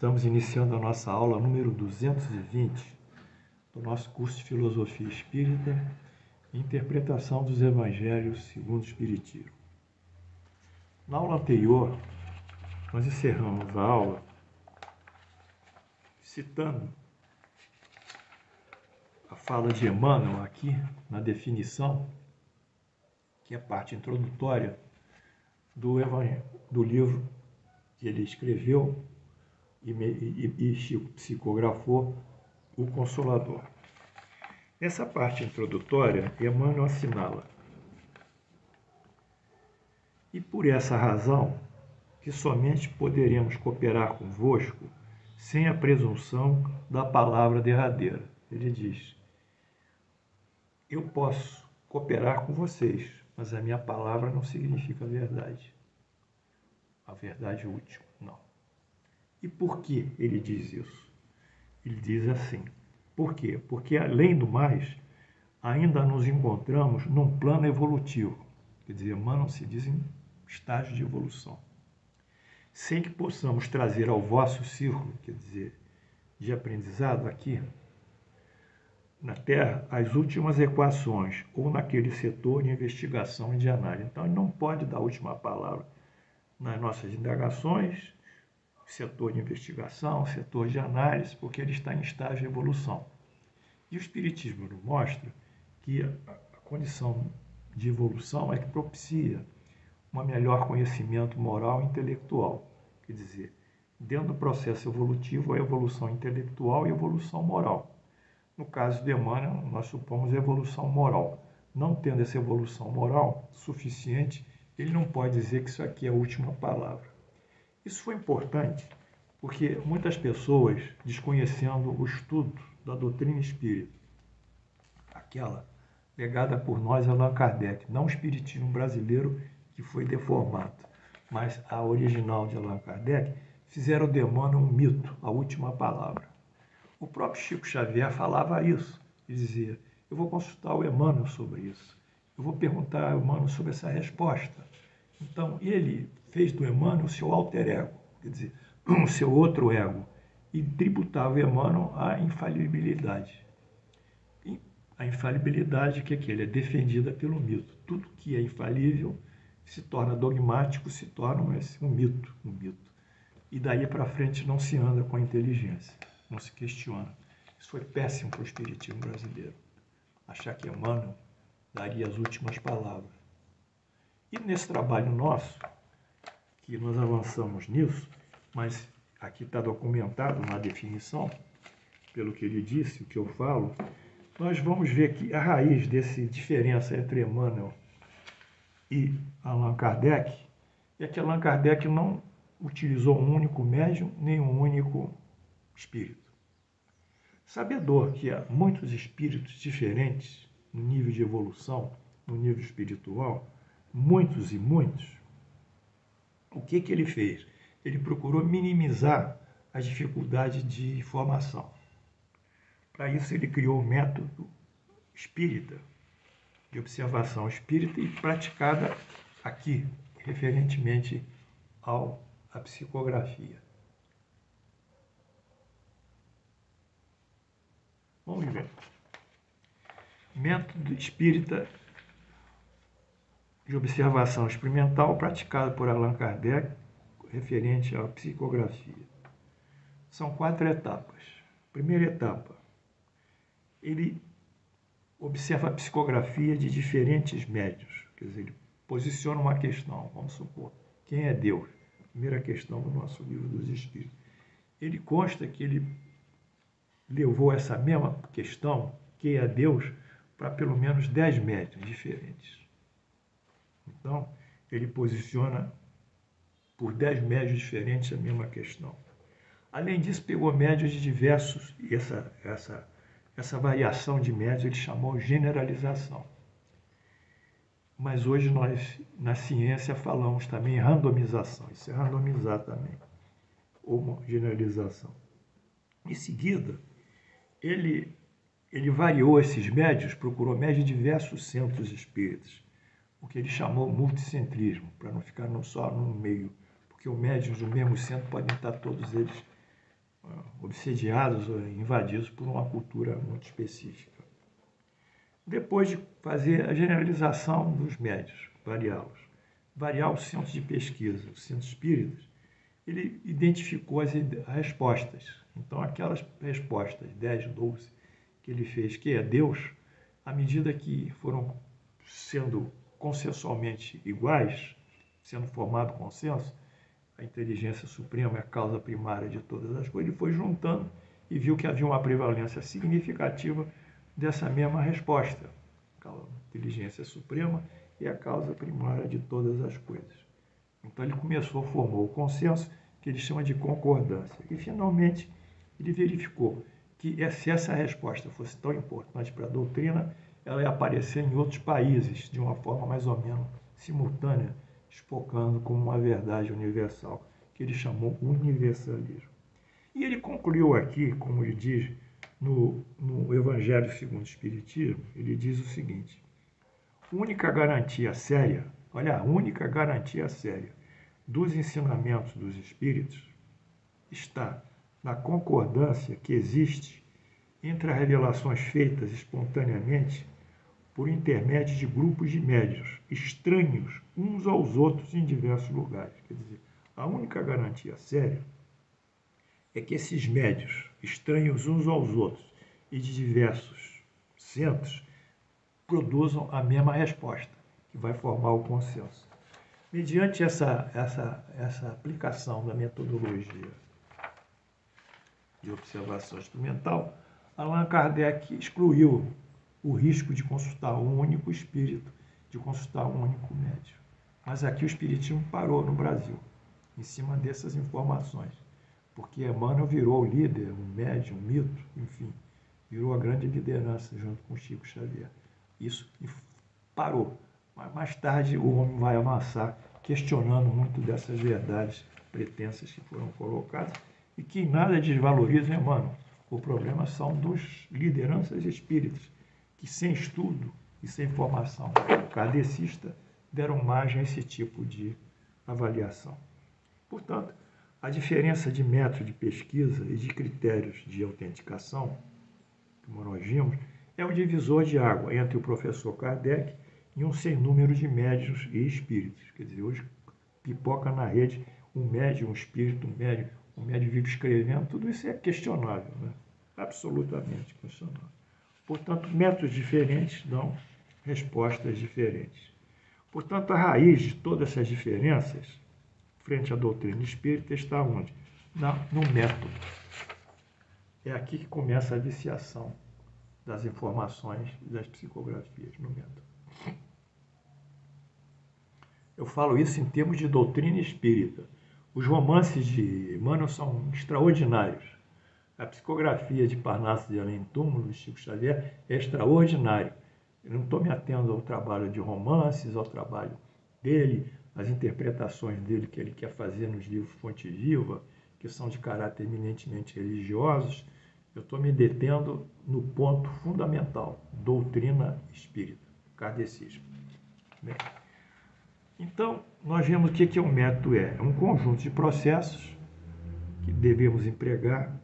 Estamos iniciando a nossa aula número 220 do nosso curso de Filosofia Espírita e Interpretação dos Evangelhos segundo o Espiritismo. Na aula anterior, nós encerramos a aula citando a fala de Emmanuel aqui na definição, que é a parte introdutória do livro que ele escreveu e psicografou, O Consolador. Nessa parte introdutória, Emmanuel assinala: e por essa razão que somente poderemos cooperar convosco sem a presunção da palavra derradeira. Ele diz: eu posso cooperar com vocês, mas a minha palavra não significa verdade. A verdade última, não. E por que ele diz isso? Ele diz assim: por quê? Porque, além do mais, ainda nos encontramos num plano evolutivo. Quer dizer, Emmanuel se diz em estágio de evolução. Sem que possamos trazer ao vosso círculo, quer dizer, de aprendizado aqui, na Terra, as últimas equações, ou naquele setor de investigação e de análise. Então, ele não pode dar a última palavra nas nossas indagações, setor de investigação, setor de análise, porque ele está em estágio de evolução. E o Espiritismo nos mostra que a condição de evolução é que propicia um melhor conhecimento moral e intelectual. Quer dizer, dentro do processo evolutivo, a evolução intelectual e a evolução moral. No caso de Emmanuel, nós supomos a evolução moral. Não tendo essa evolução moral suficiente, ele não pode dizer que isso aqui é a última palavra. Isso foi importante porque muitas pessoas, desconhecendo o estudo da doutrina espírita, aquela legada por nós a Allan Kardec, não o espiritismo brasileiro que foi deformado, mas a original de Allan Kardec, fizeram de Emmanuel um mito, a última palavra. O próprio Chico Xavier falava isso, ele dizia: eu vou consultar o Emmanuel sobre isso, eu vou perguntar ao Emmanuel sobre essa resposta. Então, ele fez do Emmanuel o seu alter ego, quer dizer, o seu outro ego, e tributava Emmanuel a infalibilidade. E a infalibilidade, que é que ele é defendida pelo mito. Tudo que é infalível se torna dogmático, se torna um mito. E daí para frente não se anda com a inteligência, não se questiona. Isso foi péssimo para o espiritismo brasileiro, achar que Emmanuel daria as últimas palavras. E nesse trabalho nosso, que nós avançamos nisso, mas aqui está documentado na definição, pelo que ele disse, o que eu falo, nós vamos ver que a raiz dessa diferença entre Emmanuel e Allan Kardec é que Allan Kardec não utilizou um único médium, nem um único espírito. Sabedor que há muitos espíritos diferentes no nível de evolução, no nível espiritual, muitos e muitos, o que ele fez? Ele procurou minimizar as dificuldades de informação. Para isso, ele criou o método espírita, de observação espírita e praticada aqui, referentemente à psicografia. Vamos ver. Método espírita de observação experimental praticado por Allan Kardec, referente à psicografia. São 4 etapas. Primeira etapa, ele observa a psicografia de diferentes médiuns, quer dizer, ele posiciona uma questão, vamos supor, quem é Deus? Primeira questão do nosso livro dos Espíritos. Ele consta que ele levou essa mesma questão, quem é Deus, para pelo menos 10 médiuns diferentes. Então, ele posiciona por 10 médiuns diferentes a mesma questão. Além disso, pegou médiuns de diversos, e essa variação de médiuns ele chamou generalização. Mas hoje nós, na ciência, falamos também em randomização. Isso é randomizar também, ou generalização. Em seguida, ele variou esses médiuns, procurou médiuns de diversos centros espíritas, o que ele chamou multicentrismo, para não ficar só num meio, porque os médiuns do mesmo centro podem estar todos eles obsediados ou invadidos por uma cultura muito específica. Depois de fazer a generalização dos médios, variar os centros de pesquisa, os centros espíritas, ele identificou as respostas. Então, aquelas respostas 10, 12, que ele fez, que é Deus, à medida que foram sendo consensualmente iguais, sendo formado consenso, a inteligência suprema é a causa primária de todas as coisas, ele foi juntando e viu que havia uma prevalência significativa dessa mesma resposta. A inteligência suprema é a causa primária de todas as coisas. Então ele formou o consenso, que ele chama de concordância. E finalmente ele verificou que se essa resposta fosse tão importante para a doutrina, ela ia aparecer em outros países de uma forma mais ou menos simultânea, espocando como uma verdade universal, que ele chamou universalismo. E ele concluiu aqui, como ele diz no Evangelho segundo o Espiritismo, ele diz o seguinte: a única garantia séria dos ensinamentos dos Espíritos está na concordância que existe entre as revelações feitas espontaneamente por intermédio de grupos de médiuns, estranhos uns aos outros em diversos lugares. Quer dizer, a única garantia séria é que esses médiuns, estranhos uns aos outros e de diversos centros, produzam a mesma resposta, que vai formar o consenso. Mediante essa aplicação da metodologia de observação instrumental, Allan Kardec excluiu o risco de consultar um único espírito, de consultar um único médium. Mas aqui o espiritismo parou no Brasil, em cima dessas informações, porque Emmanuel virou o líder, um médium, um mito, enfim, virou a grande liderança junto com Chico Xavier. Isso parou. Mas mais tarde o homem vai avançar, questionando muito dessas verdades pretensas que foram colocadas e que nada desvalorizam Emmanuel. O problema são dos lideranças espíritas, que sem estudo e sem formação kardecista deram margem a esse tipo de avaliação. Portanto, a diferença de método de pesquisa e de critérios de autenticação, como nós vimos, é um divisor de água entre o professor Kardec e um sem número de médiuns e espíritos. Quer dizer, hoje pipoca na rede um médium, um espírito, um médium vivo escrevendo, tudo isso é questionável, né? Absolutamente questionável. Portanto, métodos diferentes dão respostas diferentes. Portanto, a raiz de todas essas diferenças, frente à doutrina espírita, está onde? No método. É aqui que começa a viciação das informações e das psicografias, no método. Eu falo isso em termos de doutrina espírita. Os romances de Emmanuel são extraordinários. A psicografia de Parnaso de Além Túmulo, de Chico Xavier, é extraordinário. Eu não estou me atendo ao trabalho de romances, ao trabalho dele, às interpretações dele que ele quer fazer nos livros Fonte Viva, que são de caráter eminentemente religiosos. Eu estou me detendo no ponto fundamental, doutrina espírita, kardecismo. Bem, então, nós vemos o que um método é. É um conjunto de processos que devemos empregar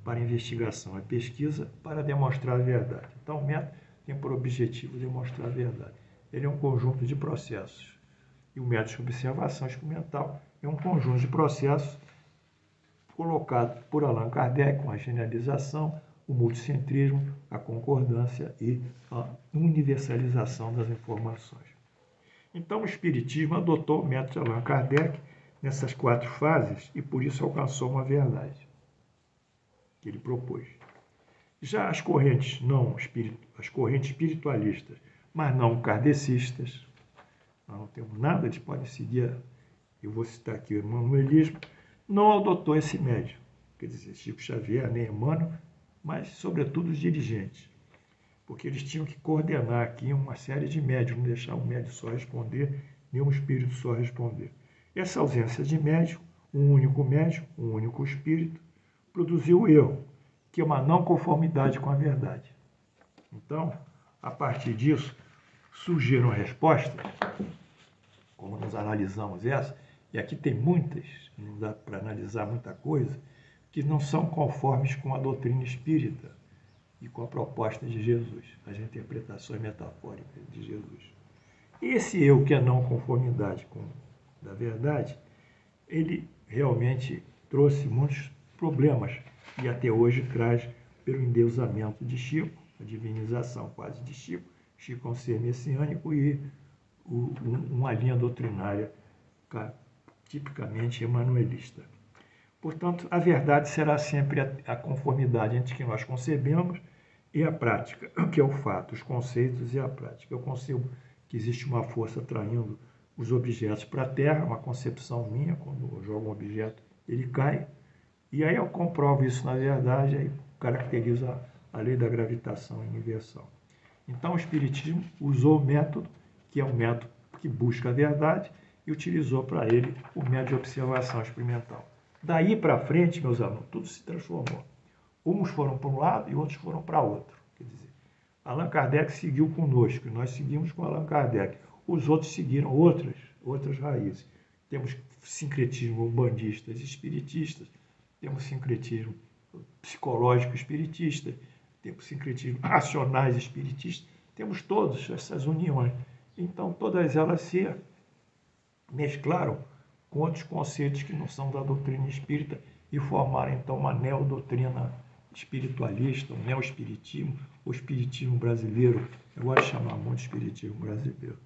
para investigação e pesquisa para demonstrar a verdade. Então, o método tem por objetivo demonstrar a verdade. Ele é um conjunto de processos. E o método de observação instrumental é um conjunto de processos colocado por Allan Kardec com a generalização, o multicentrismo, a concordância e a universalização das informações. Então, o Espiritismo adotou o método de Allan Kardec nessas 4 fases e, por isso, alcançou uma verdade que ele propôs. Já as correntes espiritualistas, mas não kardecistas, nós não temos nada, eles podem seguir, eu vou citar aqui o Emmanuelismo, não adotou esse método, quer dizer, Chico Xavier, nem Emmanuel, mas, sobretudo, os dirigentes, porque eles tinham que coordenar aqui uma série de médios, não deixar um médium só responder, nem um espírito só responder. Essa ausência de médium, um único médium, um único espírito, produziu o erro, que é uma não conformidade com a verdade. Então, a partir disso, surgiram respostas, como nós analisamos essa, e aqui tem muitas, não dá para analisar muita coisa, que não são conformes com a doutrina espírita e com a proposta de Jesus, as interpretações metafóricas de Jesus. Esse eu que é não conformidade com a verdade, ele realmente trouxe muitos problemas e até hoje traz pelo endeusamento de Chico, a divinização quase de Chico. Chico é um ser messiânico e uma linha doutrinária tipicamente emanuelista. Portanto, a verdade será sempre a conformidade entre o que nós concebemos e a prática, que é o fato, os conceitos e a prática. Eu concebo que existe uma força atraindo os objetos para a Terra, uma concepção minha, quando eu jogo um objeto, ele cai, e aí eu comprovo isso na verdade, aí caracterizo a lei da gravitação e inversão. Então o Espiritismo usou o método, que é um método que busca a verdade, e utilizou para ele o método de observação experimental. Daí para frente, meus alunos, tudo se transformou. Uns foram para um lado e outros foram para outro. Quer dizer, Allan Kardec seguiu conosco, nós seguimos com Allan Kardec. Os outros seguiram outras raízes. Temos sincretismo umbandistas e espiritistas, temos sincretismo psicológico espiritista, temos sincretismo racionais espiritistas, temos todas essas uniões. Então, todas elas se mesclaram com outros conceitos que não são da doutrina espírita e formaram, então, uma neodoutrina espiritualista, um neoespiritismo, o espiritismo brasileiro. Eu gosto de chamar muito de espiritismo brasileiro.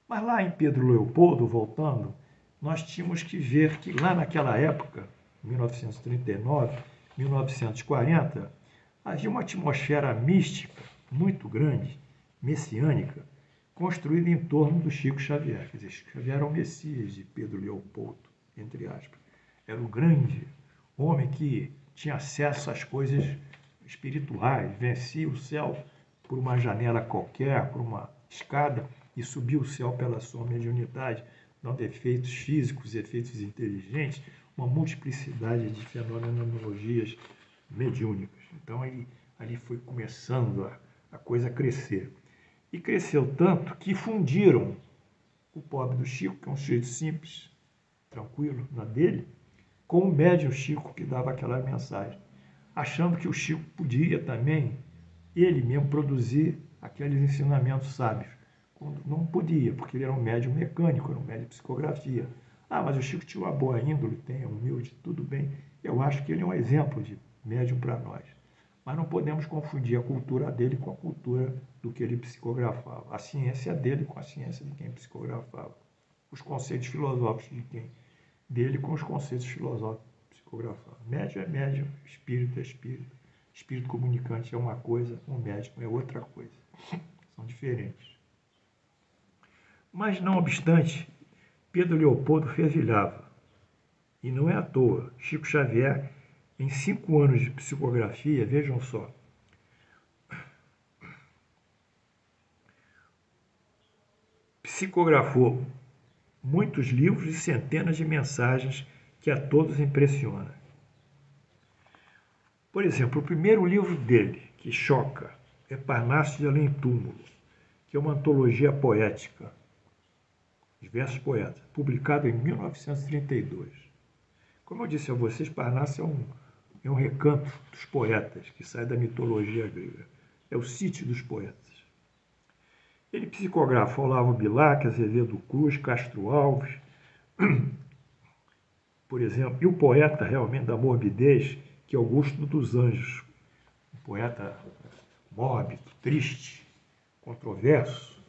Mas lá em Pedro Leopoldo, voltando, nós tínhamos que ver que lá naquela época, 1939, 1940, havia uma atmosfera mística muito grande, messiânica, construída em torno do Chico Xavier. Quer dizer, Chico Xavier era o Messias de Pedro Leopoldo, entre aspas. Era o grande homem que tinha acesso às coisas espirituais, vencia o céu por uma janela qualquer, por uma escada, e subia o céu pela sua mediunidade, dando efeitos físicos, efeitos inteligentes, uma multiplicidade de fenomenologias mediúnicas. Então, ali foi começando a coisa a crescer. E cresceu tanto que fundiram o pobre do Chico, que é um sujeito simples, tranquilo, na dele, com o médium Chico que dava aquela mensagem, achando que o Chico podia também, ele mesmo, produzir aqueles ensinamentos sábios. Quando não podia, porque ele era um médium mecânico, era um médium de psicografia. Ah, mas o Chico tinha uma boa índole, é humilde, tudo bem. Eu acho que ele é um exemplo de médium para nós. Mas não podemos confundir a cultura dele com a cultura do que ele psicografava. A ciência dele com a ciência de quem psicografava. Os conceitos filosóficos dele com os conceitos filosóficos psicografados. Médium é médium, espírito é espírito. Espírito comunicante é uma coisa, um médium é outra coisa. São diferentes. Mas, não obstante, Pedro Leopoldo fervilhava. E não é à toa. Chico Xavier, em 5 anos de psicografia, vejam só, psicografou muitos livros e centenas de mensagens que a todos impressiona. Por exemplo, o primeiro livro dele, que choca, é Parnaso de Além Túmulo, que é uma antologia poética, diversos poetas, publicado em 1932. Como eu disse a vocês, Parnaso é um recanto dos poetas, que sai da mitologia grega. É o sítio dos poetas. Ele psicografa Olavo Bilac, Azevedo Cruz, Castro Alves, por exemplo, e o poeta realmente da morbidez, que é Augusto dos Anjos, um poeta mórbido, triste, controverso.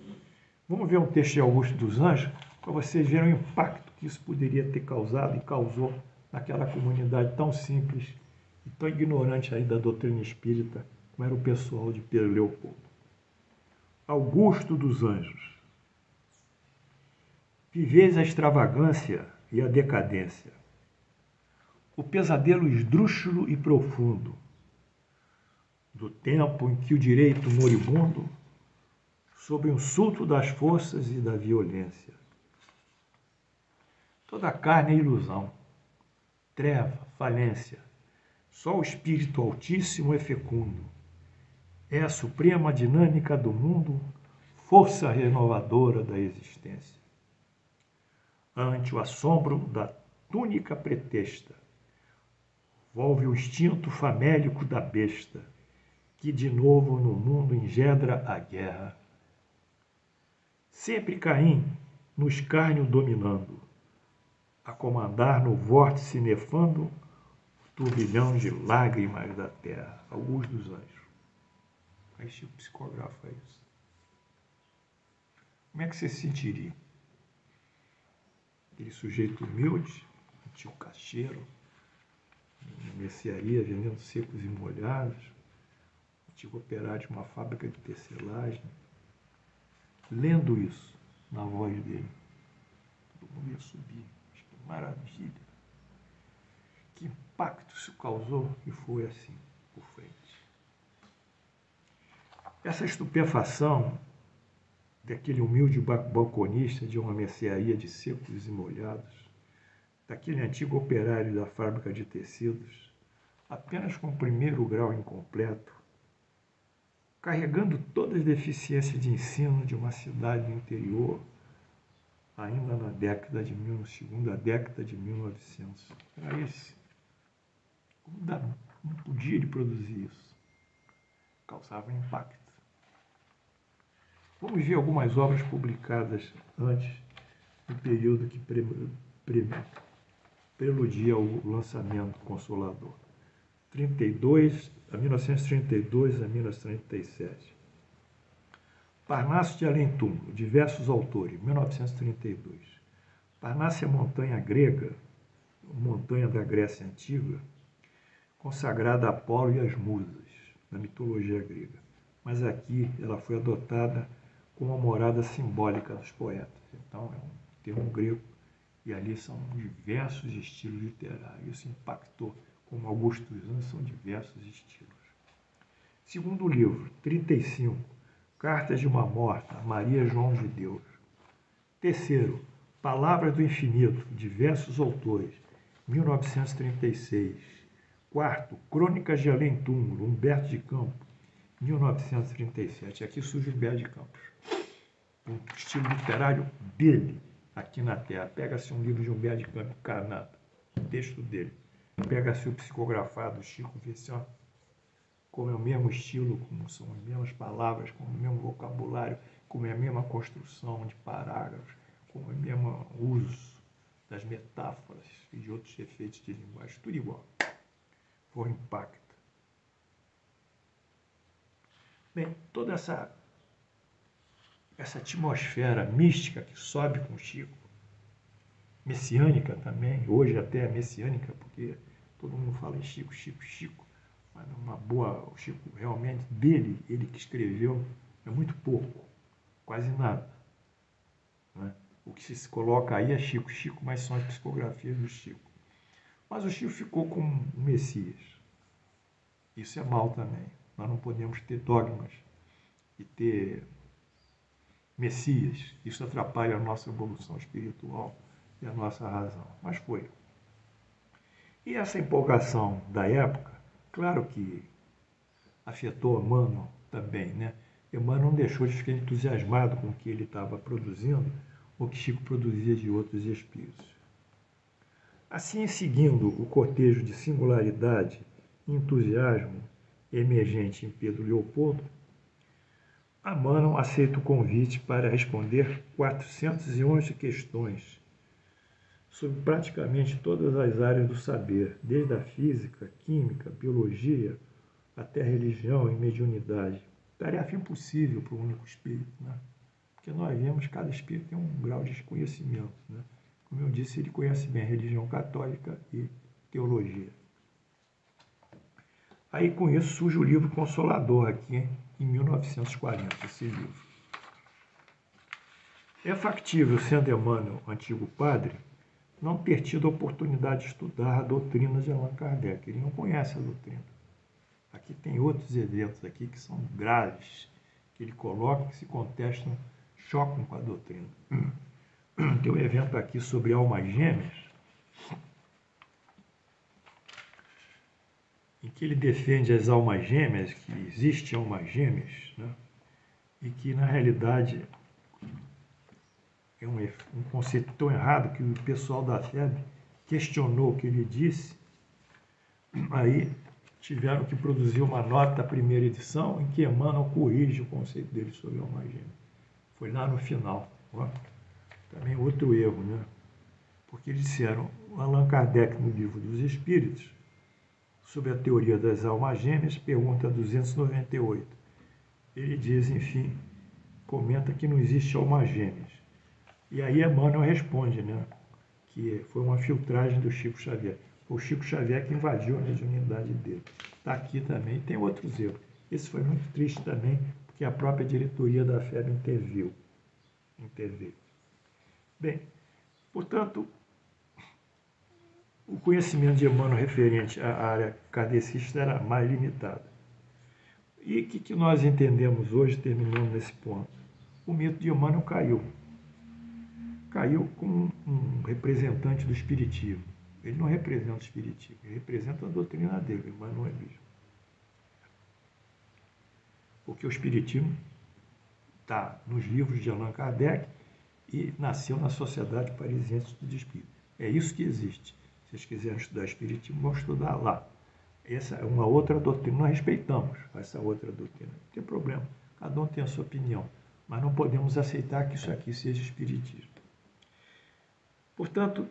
Vamos ver um texto de Augusto dos Anjos para vocês verem o impacto que isso poderia ter causado e causou naquela comunidade tão simples e tão ignorante aí da doutrina espírita, como era o pessoal de Pedro Leopoldo. Augusto dos Anjos. Viveis a extravagância e a decadência, o pesadelo esdrúxulo e profundo do tempo em que o direito moribundo, sob o insulto das forças e da violência. Toda a carne é ilusão, treva, falência. Só o Espírito Altíssimo é fecundo. É a suprema dinâmica do mundo, força renovadora da existência. Ante o assombro da túnica pretexta, Volve o instinto famélico da besta, que de novo no mundo engendra a guerra. Sempre Caim, no escárnio dominando, a comandar no vórtice nefando o turbilhão de lágrimas da terra. Augusto dos Anjos. Aí Chico psicografa isso. Como é que você se sentiria? Aquele sujeito humilde, antigo caixeiro, na mercearia, vendendo secos e molhados, antigo operário de uma fábrica de tecelagem, lendo isso na voz dele. Todo mundo ia subir. Que maravilha. Que impacto isso causou, e foi assim por frente. Essa estupefação daquele humilde balconista de uma mercearia de secos e molhados, daquele antigo operário da fábrica de tecidos, apenas com o primeiro grau incompleto, carregando todas as deficiências de ensino de uma cidade do interior, ainda na segunda década de 1900. Era esse. Não podia ele produzir isso. Causava impacto. Vamos ver algumas obras publicadas antes do período que preludia ao lançamento Consolador. 1932 a 1937. Parnaso de Além-Túmulo, diversos autores, 1932. Parnaso é montanha grega, montanha da Grécia Antiga, consagrada a Apolo e às musas, na mitologia grega. Mas aqui ela foi adotada como a morada simbólica dos poetas. Então é um termo grego e ali são diversos estilos literários. Isso impactou, como Augusto dos Anjos, são diversos estilos. Segundo livro, 35, Cartas de uma Morta, Maria João de Deus. Terceiro, Palavras do Infinito, diversos autores, 1936. Quarto, Crônicas de Além-Túmulo, Humberto de Campos, 1937. Aqui surge Humberto de Campos. Um estilo literário dele, aqui na Terra. Pega-se um livro de Humberto de Campos encarnado, o texto dele. Pega-se o psicografado, Chico, vê se como é o mesmo estilo, como são as mesmas palavras, como é o mesmo vocabulário, como é a mesma construção de parágrafos, como é o mesmo uso das metáforas e de outros efeitos de linguagem. Tudo igual. Foi um impacto. Bem, toda essa atmosfera mística que sobe com o Chico, messiânica também, hoje até é messiânica, porque todo mundo fala em Chico, Chico, Chico, mas uma boa, o Chico realmente, dele, ele que escreveu, é muito pouco, quase nada. Né? O que se coloca aí é Chico, Chico, mas são as psicografias do Chico. Mas o Chico ficou como um Messias. Isso é mal também. Nós não podemos ter dogmas e ter Messias. Isso atrapalha a nossa evolução espiritual e a nossa razão. Mas foi. E essa empolgação da época, claro que afetou Emmanuel também, né? Emmanuel não deixou de ficar entusiasmado com o que ele estava produzindo, o que Chico produzia de outros espíritos. Assim, seguindo o cortejo de singularidade e entusiasmo emergente em Pedro Leopoldo, Emmanuel aceita o convite para responder 411 questões sobre praticamente todas as áreas do saber, desde a física, química, biologia, até a religião e mediunidade. Tarefa impossível para o único espírito, né? Porque nós vemos que cada espírito tem um grau de conhecimento, né? Como eu disse, ele conhece bem a religião católica e teologia. Aí, com isso, surge o livro Consolador, aqui em 1940, esse livro. É factível, sendo Emmanuel antigo padre, não ter tido a oportunidade de estudar a doutrina de Allan Kardec. Ele não conhece a doutrina. Aqui tem outros eventos aqui que são graves, que ele coloca, que se contestam, chocam com a doutrina. Tem um evento aqui sobre almas gêmeas, em que ele defende as almas gêmeas, que existem almas gêmeas, né? E que, na realidade, é um conceito tão errado que o pessoal da FEB questionou o que ele disse, Aí tiveram que produzir uma nota, a primeira edição, em que Emmanuel corrige o conceito dele sobre alma gêmea. Foi lá no final. Ó. Também outro erro, né? Porque eles disseram, Allan Kardec, no Livro dos Espíritos, sobre a teoria das almas gêmeas, pergunta 298. Ele diz, enfim, comenta que não existe almas gêmeas. E aí Emmanuel responde, né? Que foi uma filtragem do Chico Xavier. Foi o Chico Xavier que invadiu a mediunidade dele. Está aqui também, tem outros erros. Esse foi muito triste também, porque a própria diretoria da FEB interveio. Bem, portanto, o conhecimento de Emmanuel referente à área kardecista era mais limitado. E o que nós entendemos hoje, terminando nesse ponto? O mito de Emmanuel caiu. Caiu como um representante do Espiritismo. Ele não representa o Espiritismo, ele representa a doutrina dele, Emmanuel mesmo. Porque o Espiritismo está nos livros de Allan Kardec e nasceu na Sociedade Parisiense de Espírito. É isso que existe. Se vocês quiserem estudar Espiritismo, vão estudar lá. Essa é uma outra doutrina. Nós respeitamos essa outra doutrina. Não tem problema. Cada um tem a sua opinião. Mas não podemos aceitar que isso aqui seja Espiritismo. Portanto,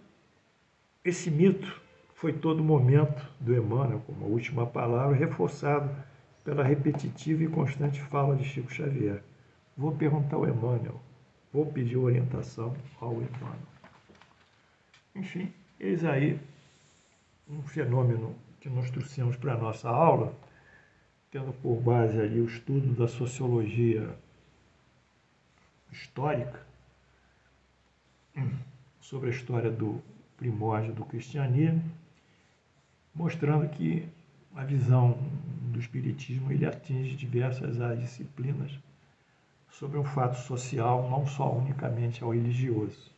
esse mito foi todo momento do Emmanuel, como a última palavra, reforçado pela repetitiva e constante fala de Chico Xavier. Vou perguntar ao Emmanuel, vou pedir orientação ao Emmanuel. Enfim, eis aí um fenômeno que nós trouxemos para a nossa aula, tendo por base ali o estudo da sociologia histórica, sobre a história do primórdio do cristianismo, mostrando que a visão do Espiritismo ele atinge diversas áreas disciplinas sobre um fato social, não só unicamente ao religioso.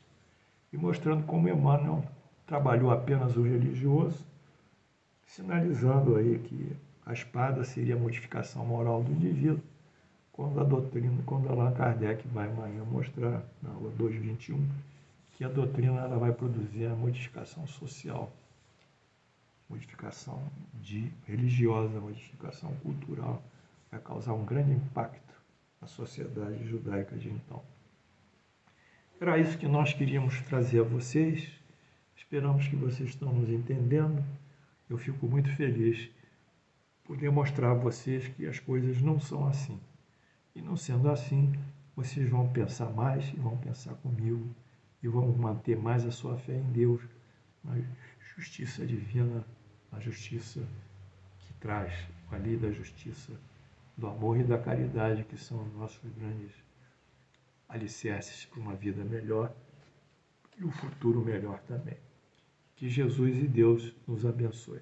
E mostrando como Emmanuel trabalhou apenas o religioso, sinalizando aí que a espada seria a modificação moral do indivíduo, quando a doutrina, quando Allan Kardec vai amanhã mostrar, na aula 221, que a doutrina ela vai produzir a modificação social, modificação religiosa, modificação cultural, vai causar um grande impacto na sociedade judaica de então. Era isso que nós queríamos trazer a vocês. Esperamos que vocês estão nos entendendo. Eu fico muito feliz por demonstrar a vocês que as coisas não são assim. E não sendo assim, vocês vão pensar mais e vão pensar comigo e vão manter mais a sua fé em Deus, na justiça divina, na justiça que traz a lei da justiça, do amor e da caridade, que são os nossos grandes alicerces para uma vida melhor e um futuro melhor também. Que Jesus e Deus nos abençoe.